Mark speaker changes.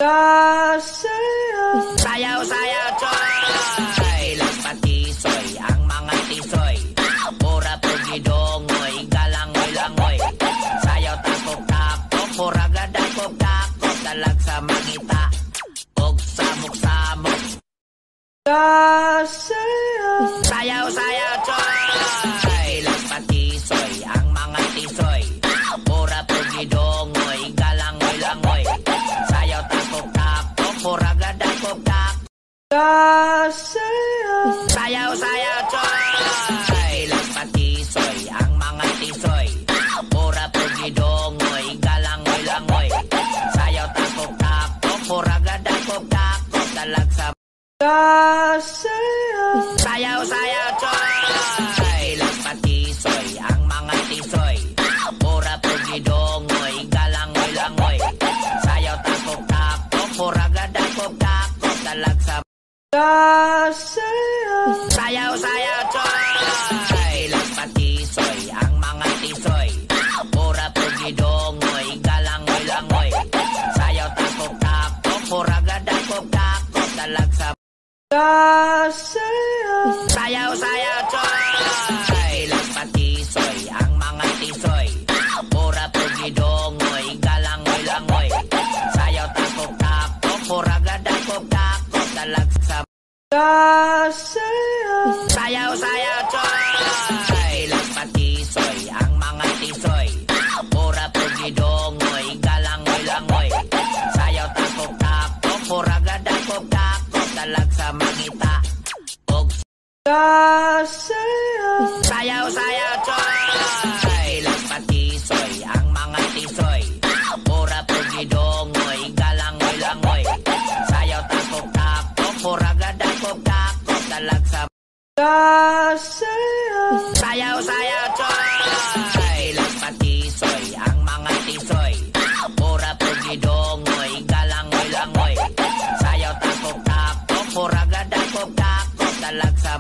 Speaker 1: Sayaw, sayaw, choy! Lagpatisoy, ang mga tisoy. Pura pugidongoy, galangoy-langoy. Sayaw, takok-takok, pura gadakok-takok. Dalag sa mangita, og samok-samok. Sayaw, sayaw, choy! Lagpatisoy, ang mga tisoy. Pura pugidongoy, galangoy-langoy. Sayaw, takok-takok, pura gadakok-takok. Sayaw, sayaw, choy! Lagpatisoy, ang mga tisoy. Pura pugidongoy, galangoy-langoy. Sayaw, takok-takok, pura gadakok-takok. Dalag sa sayaw, sayaw, choy! Lagpatisoy, ang mga tisoy. Pura pugidongoy, galangoy-langoy. Sayaw, takok-takok, pura gadakok-takok. Dalag sa sayaw, sayaw, choy! Lagpatisoy, ang mga tisoy. Pura pugidongoy, galangoy-langoy. Sayaw, takok-takok, pura gadakok-takok. Dalag sa sayaw, sayaw, choy! Lagpatisoy, ang mga tisoy. Pura pugidongoy, galangoy-langoy. Sayaw, takok-takok, pura gadakok-takok. Dalag sa sayaw, sayaw, choy! Lagpatisoy, ang mga tisoy. Pura pugidongoy, galangoy-langoy. Sayaw, takok-takok, pura gadakok-takok. Dalag sa mangita, og sayaw, sayaw, choy! Lagpatisoy, ang mga tisoy. Pura pugidongoy, galangoy-langoy. Sayaw, takok-takok, pura gadakok-takok. Dalag sa sayaw, sayaw, choy! Lagpatisoy, ang mga tisoy. Pura pugidongoy, galangoy-langoy. Sayaw, takok-takok, pura gadakok-takok. Dalag sa